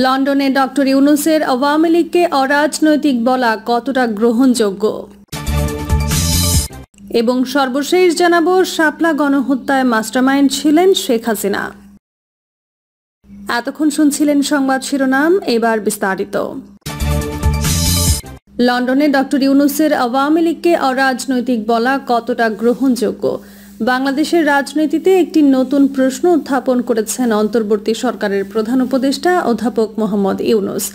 লন্ডনে ডক্টর ইউনূসের আওয়ামী লীগকে অরাজনৈতিক বলা কতটা গ্রহণযোগ্য। এবং সর্বশেষ জানাবো, শাপলা গণহত্যায় মাস্টারমাইন্ড ছিলেন শেখ হাসিনা। এতক্ষণ শুনছিলেন সংবাদ শিরোনাম, এবার বিস্তারিত। লন্ডনে ডক্টর ইউনূসের আওয়ামী লীগকে অরাজনৈতিক বলা কতটা গ্রহণযোগ্য, বাংলাদেশের রাজনীতিতে একটি নতুন প্রশ্ন উত্থাপন করেছেন অন্তর্বর্তী সরকারের প্রধান উপদেষ্টা অধ্যাপক মোহাম্মদ ইউনূস।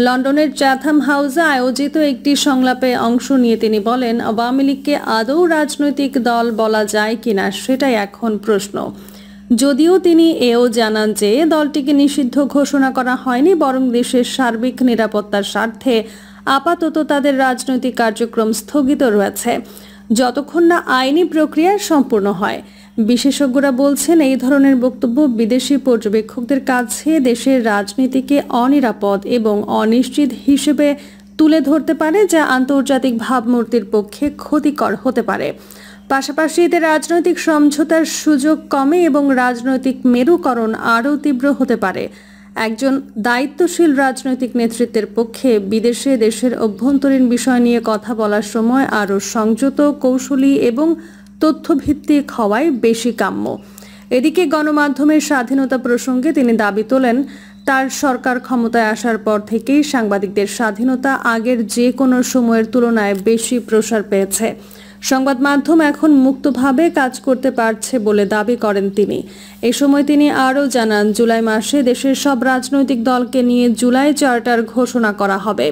লন্ডনের চ্যাথাম হাউসে আয়োজিত একটি সংলাপে অংশ নিয়ে তিনি বলেন, আওয়ামী লীগকে আদৌ রাজনৈতিক দল বলা যায় কিনা সেটাই এখন প্রশ্ন। যদিও তিনি এও জানান যে দলটিকে নিষিদ্ধ ঘোষণা করা হয়নি, বরং দেশের সার্বিক নিরাপত্তার স্বার্থে আপাতত তাদের রাজনৈতিক কার্যক্রম স্থগিত রয়েছে, যতক্ষণ না আইনি প্রক্রিয়া সম্পূর্ণ হয়। বিশেষজ্ঞরা বলছেন, এই ধরনের বক্তব্য বিদেশি পর্যবেক্ষকদের কাছে দেশের রাজনীতিকে অনিরাপদ এবং অনিশ্চিত হিসেবে তুলে ধরতে পারে, যা আন্তর্জাতিক ভাবমূর্তির পক্ষে ক্ষতিকর হতে পারে। পাশাপাশি এতে রাজনৈতিক সমঝোতার সুযোগ কমে এবং রাজনৈতিক মেরুকরণ আরও তীব্র হতে পারে। একজন দায়িত্বশীল রাজনৈতিক নেতৃত্বের পক্ষে বিদেশে দেশের অভ্যন্তরীণ বিষয় নিয়ে কথা বলার সময় আরও সংযত, কৌশলী এবং তথ্যভিত্তিক হওয়াই বেশি কাম্য। এদিকে গণমাধ্যমের স্বাধীনতা প্রসঙ্গে তিনি দাবি তোলেন, তার সরকার ক্ষমতায় আসার পর থেকেই সাংবাদিকদের স্বাধীনতা আগের যে কোনো সময়ের তুলনায় বেশি প্রসার পেয়েছে। সংবাদ মাধ্যম এখন মুক্তভাবে কাজ করতে পারছে বলে দাবি করেন তিনি। এ সময় তিনি আরও জানান, জুলাই মাসে দেশের সব রাজনৈতিক দলকে নিয়ে জুলাই চার্টার ঘোষণা করা হবে।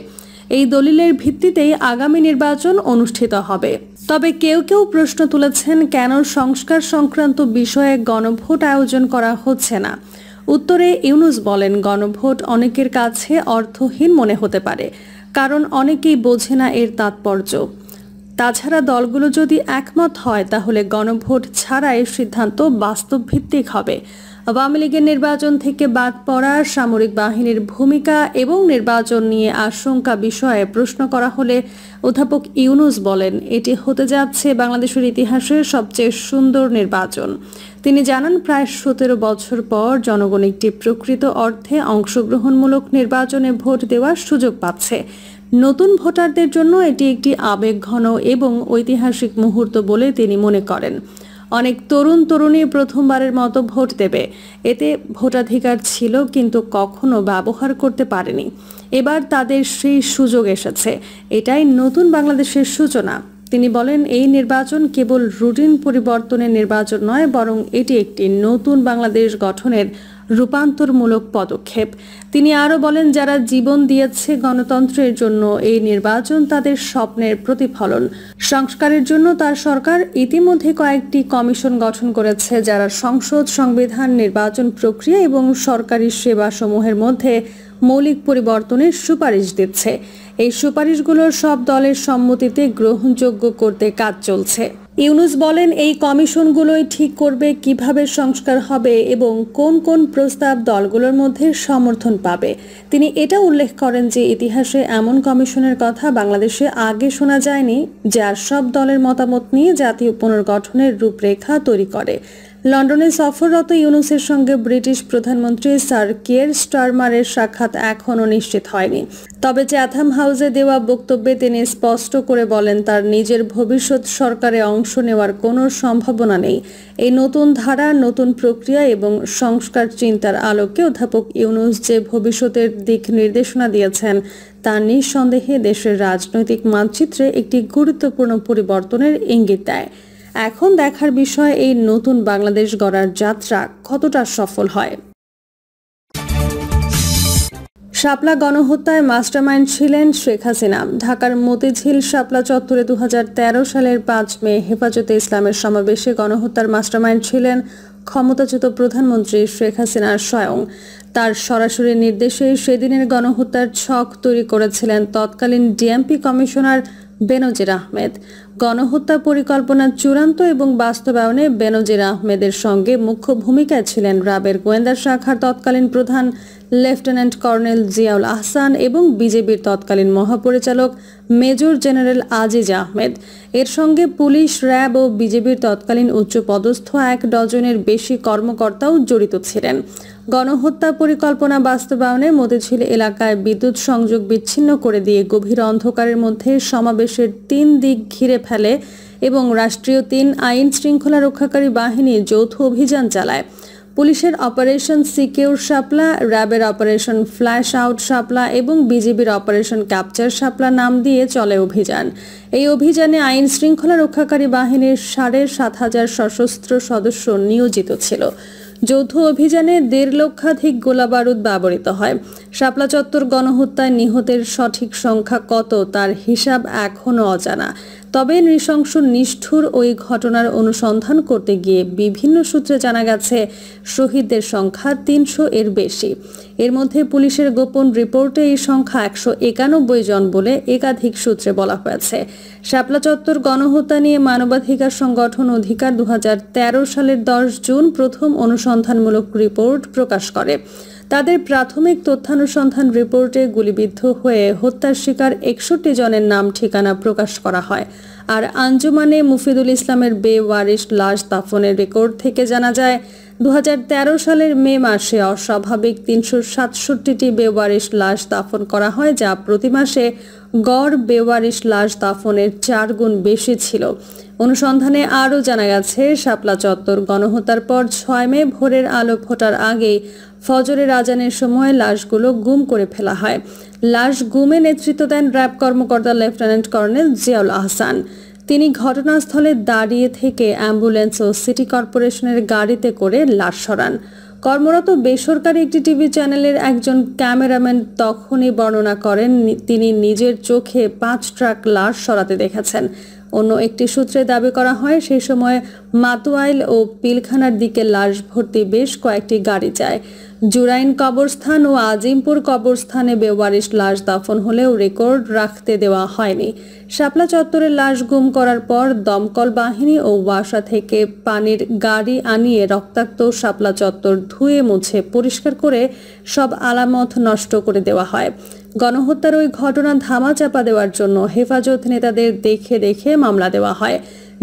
এই দলিলের ভিত্তিতেই আগামী নির্বাচন অনুষ্ঠিত হবে। তবে কেউ কেউ প্রশ্ন তুলেছেন, কেন সংস্কার সংক্রান্ত বিষয়ে গণভোট আয়োজন করা হচ্ছে না। উত্তরে ইউনূস বলেন, গণভোট অনেকের কাছে অর্থহীন মনে হতে পারে, কারণ অনেকেই বোঝে না এর তাৎপর্য। তাছাড়া দলগুলো যদি একমত হয় তাহলে গণভোট ছাড়াই সিদ্ধান্ত বাস্তব ভিত্তিক হবে। আওয়ামী লীগের নির্বাচন থেকে বাদ পড়া, সামরিক বাহিনীর ভূমিকা এবং নির্বাচন নিয়ে আশঙ্কা বিষয়ে প্রশ্ন করা হলে অধ্যাপক ইউনূস বলেন, এটি হতে যাচ্ছে বাংলাদেশের ইতিহাসের সবচেয়ে সুন্দর নির্বাচন। তিনি জানান, প্রায় 17 বছর পর জনগণ একটি প্রকৃত অর্থে অংশগ্রহণমূলক নির্বাচনে ভোট দেওয়ার সুযোগ পাচ্ছে। নতুন ভোটারদের জন্য এটি একটি আবেগঘন এবং ঐতিহাসিক মুহূর্ত বলে তিনি মনে করেন। অনেক তরুণ তরুণী প্রথমবারের মতো ভোট দেবে। এতে ভোটাধিকার ছিল কিন্তু কখনো ব্যবহার করতে পারেনি। এবার তাদের সেই সুযোগ এসেছে। এটাই নতুন বাংলাদেশের সূচনা। তিনি বলেন, এই নির্বাচন কেবল রুটিন পরিবর্তনের নির্বাচন নয়, বরং এটি একটি নতুন বাংলাদেশ গঠনের রূপান্তরমূলক পদক্ষেপ। তিনি আরও বলেন, যারা জীবন দিয়েছে গণতন্ত্রের জন্য, এই নির্বাচন তাদের স্বপ্নের প্রতিফলন। সংস্কারের জন্য তার সরকার ইতিমধ্যে কয়েকটি কমিশন গঠন করেছে, যারা সংসদ, সংবিধান, নির্বাচন প্রক্রিয়া এবং সরকারি সেবাসমূহের মধ্যে মৌলিক পরিবর্তনের সুপারিশ দিচ্ছে। এই সুপারিশগুলো সব দলের সম্মতিতে গ্রহণযোগ্য করতে কাজ চলছে। ইউনূস বলেন, এই কমিশনগুলোই ঠিক করবে কিভাবে সংস্কার হবে এবং কোন কোন প্রস্তাব দলগুলোর মধ্যে সমর্থন পাবে। তিনি এটা উল্লেখ করেন যে ইতিহাসে এমন কমিশনের কথা বাংলাদেশে আগে শোনা যায়নি, যা সব দলের মতামত নিয়ে জাতীয় পুনর্গঠনের রূপরেখা তৈরি করে। লন্ডনে সফররত ইউনূসের সঙ্গে ব্রিটিশ প্রধানমন্ত্রী স্যার কিয়ার স্টারমারের সাক্ষাৎ এখনও নিশ্চিত হয়নি। তবে চ্যাথাম হাউসে দেওয়া বক্তব্যে তিনি স্পষ্ট করে বলেন, তার নিজের ভবিষ্যৎ সরকারে অংশ নেওয়ার কোনো সম্ভাবনা নেই। এই নতুন ধারা, নতুন প্রক্রিয়া এবং সংস্কার চিন্তার আলোকে অধ্যাপক ইউনূস যে ভবিষ্যতের দিক নির্দেশনা দিয়েছেন, তা নিঃসন্দেহে দেশের রাজনৈতিক মানচিত্রে একটি গুরুত্বপূর্ণ পরিবর্তনের ইঙ্গিত দেয়। এখন দেখার বিষয়, এই নতুন বাংলাদেশ গড়ার যাত্রা কতটা সফল হয়। শাপলা গণহত্যায় মাস্টারমাইন্ড ছিলেন শেখ হাসিনা। ঢাকার মতিঝিল শাপলা চত্বরে 2013 সালের 5 মে হেফাজতে ইসলামের সমাবেশে গণহত্যার মাস্টারমাইন্ড ছিলেন ক্ষমতাচ্যুত প্রধানমন্ত্রী শেখ হাসিনা স্বয়ং। তার সরাসরি নির্দেশে সেদিনের গণহত্যার ছক তৈরি করেছিলেন তৎকালীন ডিএমপি কমিশনার বেনজির আহমেদ। গণহত্যা পরিকল্পনা চূড়ান্ত এবং বাস্তবায়নে বেনজির আহমেদের সঙ্গে মুখ্য ভূমিকায় ছিলেন র্যাবের গোয়েন্দা শাখার তৎকালীন প্রধান লেফটেন্যান্ট কর্নেল জিয়াউল আহসান এবং বিজেপির তৎকালীন মহাপরিচালক মেজর জেনারেল আজিজ আহমেদ। এর সঙ্গে পুলিশ, র্যাব ও বিজেপির তৎকালীন উচ্চপদস্থ 1 ডজনের বেশি কর্মকর্তাও জড়িত ছিলেন। গণহত্যা পরিকল্পনা বাস্তবায়নে মতিঝিল এলাকায় বিদ্যুৎ সংযোগ বিচ্ছিন্ন করে দিয়ে গভীর অন্ধকারের মধ্যে সমাবেশের 3 দিক ঘিরে ফেলে এবং রাষ্ট্রীয় 3 আইন শৃঙ্খলা রক্ষাকারী বাহিনী যৌথ অভিযান চালায়। পুলিশের অপারেশন সিকিউর শাপলা, র্যাবের অপারেশন ফ্ল্যাশ আউট শাপলা এবং বিজিবির অপারেশন ক্যাপচার শাপলা নাম দিয়ে চলে অভিযান। এই অভিযানে আইন শৃঙ্খলা রক্ষাকারী বাহিনীর 7,500 সশস্ত্র সদস্য নিয়োজিত ছিল। যৌথ অভিযানে 1.5 লক্ষাধিক গোলাবারুদ ব্যবহৃত হয়। শাপলা চত্বর গণহত্যায় নিহতের সঠিক সংখ্যা কত তার হিসাব এখনও অজানা। তবে নৃশংস নিষ্ঠুর ওই ঘটনার অনুসন্ধান করতে গিয়ে বিভিন্ন সূত্রে জানা গেছে শহীদদের সংখ্যা 300 এর বেশি। এর মধ্যে পুলিশের গোপন রিপোর্টে এই সংখ্যা 191 জন বলে একাধিক সূত্রে বলা হয়েছে। শাপলা চত্বর গণহত্যা নিয়ে মানবাধিকার সংগঠন অধিকার 2013 সালের 10 জুন প্রথম অনুসন্ধানমূলক রিপোর্ট প্রকাশ করে। তাদের প্রাথমিক তথ্যানুসন্ধান রিপোর্টে গুলিবিদ্ধ হয়ে হত্যার শিকার 61 জনের নাম ঠিকানা প্রকাশ করা হয়। আর আঞ্জুমানে মুফিদুল ইসলামের বেওয়ারিশ লাশ দাফনের রেকর্ড থেকে জানা যায় 2013 সালের মে মাসে অস্বাভাবিক 367টি বেওয়ারিশ লাশ দাফন করা হয়, যা প্রতি মাসে গড় বেওয়ারিশ লাশ দাফনের 4 গুণ বেশি ছিল। অনুসন্ধানে আরও জানা গেছে শাপলা চত্বর গণহত্যার পর 6 মে ভোরের আলো ফোটার আগেই ফজরের আজানের সময় লাশগুলো গুম করে ফেলা হয়। লাশ গুমে নেতৃত্ব দেন র্যাব কর্মকর্তা লেফটেন্যান্ট কর্নেল জিয়াউল আহসান। তিনি ঘটনাস্থলে দাঁড়িয়ে থেকে অ্যাম্বুলেন্স ও সিটি কর্পোরেশনের গাড়িতে করে লাশ সরান। কর্মরত বেসরকারি একটি টিভি চ্যানেলের একজন ক্যামেরাম্যান তখনই বর্ণনা করেন তিনি নিজের চোখে 5 ট্রাক লাশ সরাতে দেখেছেন। অন্য একটি সূত্রে দাবি করা হয় সেই সময় মাতুয়াইল ও পিলখানার দিকে লাশ ভর্তি বেশ কয়েকটি গাড়ি যায়। জুরাইন কবরস্থান ও আজিমপুর কবরস্থানে বেওয়ারিশ লাশ দাফন হলেও রেকর্ড রাখতে দেওয়া হয়নি। শাপলা চত্বরের লাশ গুম করার পর দমকল বাহিনী ও ওয়াসা থেকে পানির গাড়ি আনিয়ে রক্তাক্ত শাপলা চত্বর ধুয়ে মুছে পরিষ্কার করে সব আলামত নষ্ট করে দেওয়া হয়। গণহত্যার ওই ঘটনা ধামাচাপা দেওয়ার জন্য হেফাজত নেতাদের দেখে দেখে মামলা দেওয়া হয়।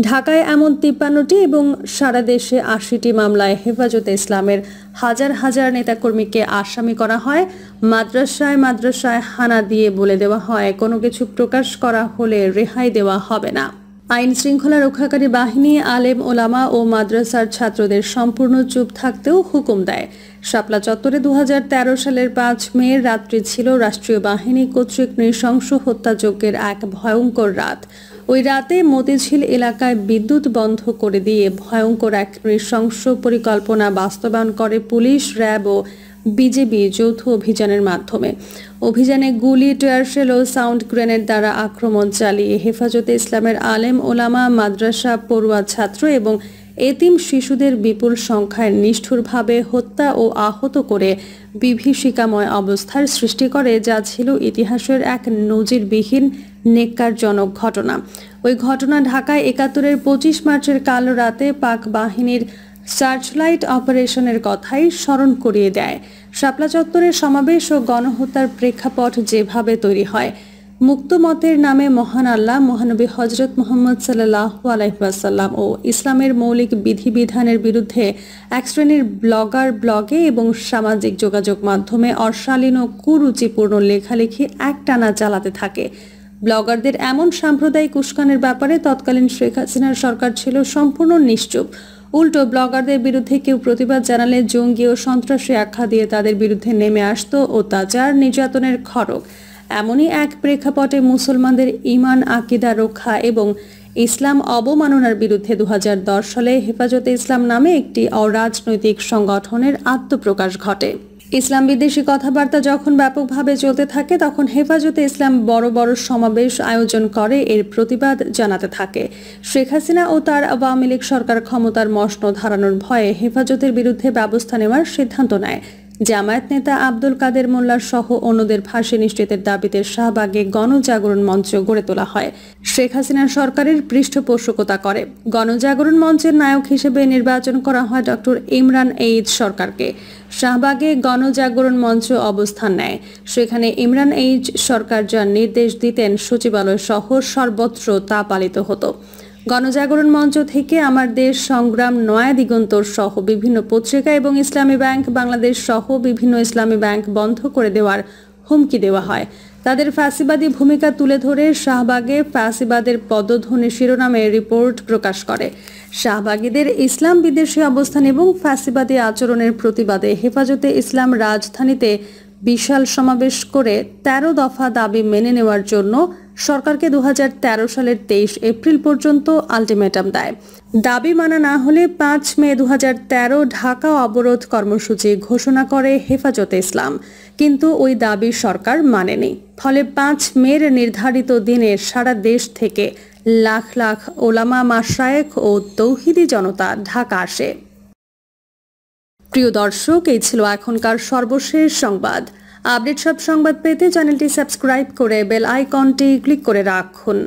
ঢাকায় এমন 53টি এবং সারা দেশে 80টি মামলায় হেফাজতে ইসলামের হাজার হাজার নেতাকর্মীকে আসামি করা হয়। মাদ্রাসায় হানা দিয়ে বলে দেওয়া হয় কোনো কিছু প্রকাশ করা হলে রেহাই দেওয়া হবে না। আইন শৃঙ্খলা রক্ষাকারী বাহিনী আলেম ওলামা ও মাদ্রাসার ছাত্রদের সম্পূর্ণ চুপ থাকতেও হুকুম দেয়। শাপলা চত্বরে 2013 সালের 5 মে রাত্রি ছিল রাষ্ট্রীয় বাহিনী কর্তৃক নৃশংস হত্যাযজ্ঞের এক ভয়ঙ্কর রাত। ওই রাতে মতিঝিল এলাকায় বিদ্যুৎ বন্ধ করে দিয়ে ভয়ঙ্কর এক নৃশংস পরিকল্পনা বাস্তবায়ন করে পুলিশ, র্যাব ও বিজিবি যৌথ অভিযানের মাধ্যমে। অভিযানে গুলি, টিয়ারশেল ও সাউন্ড গ্রেনেড দ্বারা আক্রমণ চালিয়ে হেফাজতে ইসলামের আলেম ওলামা, মাদ্রাসা পড়ুয়া ছাত্র এবং এতিম শিশুদের বিপুল সংখ্যায় নিষ্ঠুরভাবে হত্যা ও আহত করে বিভীষিকাময় অবস্থার সৃষ্টি করে, যা ছিল ইতিহাসের এক নজিরবিহীন নেক্কারজনক ঘটনা। ওই ঘটনা ঢাকায় 71-এর 25 মার্চের কালো রাতে পাক বাহিনীর সার্চলাইট অপারেশনের কথাই স্মরণ করিয়ে দেয়। শাপলা চত্বরের সমাবেশ ও গণহত্যার প্রেক্ষাপট যেভাবে তৈরি হয়, মুক্ত মতের নামে মহান আল্লাহ, মহানবী হজরত মুহাম্মদ সাল্লাল্লাহু আলাইহি ওয়াসাল্লাম ও ইসলামের মৌলিক বিধিবিধানের বিরুদ্ধে এক শ্রেণীর ব্লগার ব্লগে এবং সামাজিক যোগাযোগ মাধ্যমে অশালীন ও কুরুচিপূর্ণ লেখালেখি একটানা চালাতে থাকে। ব্লগারদের এমন সাম্প্রদায়িক উস্কানের ব্যাপারে তৎকালীন শেখ হাসিনার সরকার ছিল সম্পূর্ণ নিশ্চুপ। উল্টো ব্লগারদের বিরুদ্ধে কেউ প্রতিবাদ জানালে জঙ্গি ও সন্ত্রাসী আখ্যা দিয়ে তাদের বিরুদ্ধে নেমে আসত অত্যাচার, নির্যাতনের খড়গ। এমনই এক প্রেক্ষাপটে মুসলমানদের ঈমান, আকিদা রক্ষা এবং ইসলাম অবমাননার বিরুদ্ধে 2010 সালে হেফাজতে ইসলাম নামে একটি অরাজনৈতিক সংগঠনের আত্মপ্রকাশ ঘটে। ইসলাম বিদ্বেষী কথাবার্তা যখন ব্যাপকভাবে চলতে থাকে, তখন হেফাজতে ইসলাম বড় বড় সমাবেশ আয়োজন করে এর প্রতিবাদ জানাতে থাকে। শেখ হাসিনা ও তার আওয়ামী লীগ সরকার ক্ষমতার মসনদ হারানোর ভয়ে হেফাজতের বিরুদ্ধে ব্যবস্থা নেওয়ার সিদ্ধান্ত নেয়। জামায়াত নেতা আব্দুল কাদের মোল্লা সহ অন্যদের ফাঁসি নিশ্চিতের দাবিতে শাহবাগে গণজাগরণ মঞ্চ গড়ে তোলা হয়। শেখ হাসিনার সরকারের পৃষ্ঠপোষকতা করে। গণজাগরণ মঞ্চের নায়ক হিসেবে নির্বাচন করা হয় ডক্টর ইমরান এইচ সরকারকে। শাহবাগে গণজাগরণ মঞ্চ অবস্থান নেয়। সেখানে ইমরান এইচ সরকার যা নির্দেশ দিতেন সচিবালয় সহ সর্বত্র তা পালিত হতো। গণজাগরণ মঞ্চ থেকে আমার দেশ সংগ্রাম, নয়া দিগন্তর সহ বিভিন্ন পত্রিকা এবং ইসলামী ব্যাংক বাংলাদেশ সহ বিভিন্ন ইসলামী ব্যাংক বন্ধ করে দেওয়ার হুমকি দেওয়া হয়। তাদের ফ্যাসিবাদী ভূমিকা তুলে ধরে শাহবাগে ফ্যাসিবাদের পদধ্বনি শিরোনামে রিপোর্ট প্রকাশ করে। শাহবাগীদের ইসলাম বিদ্বেষী অবস্থান এবং ফ্যাসিবাদী আচরণের প্রতিবাদে হেফাজতে ইসলাম রাজধানীতে বিশাল সমাবেশ করে 13 দফা দাবি মেনে নেওয়ার জন্য সরকারকে 2013 সালের 23 এপ্রিল পর্যন্ত আলটিমেটাম দেয়। দাবি মানা না হলে 5 মে 2013 ঢাকা অবরোধ কর্মসূচি ঘোষণা করে হেফাজতে ইসলাম, কিন্তু ওই দাবি সরকার মানেনি। ফলে 5 মের নির্ধারিত দিনে সারা দেশ থেকে লাখ লাখ ওলামা, মাশায়েখ ও তৌহিদি জনতা ঢাকা আসে। প্রিয় দর্শক, এই ছিল এখনকার সর্বশেষ সংবাদ। আপডেট সব সংবাদ পেতে চ্যানেলটি সাবস্ক্রাইব করে বেল আইকনটি ক্লিক করে রাখুন।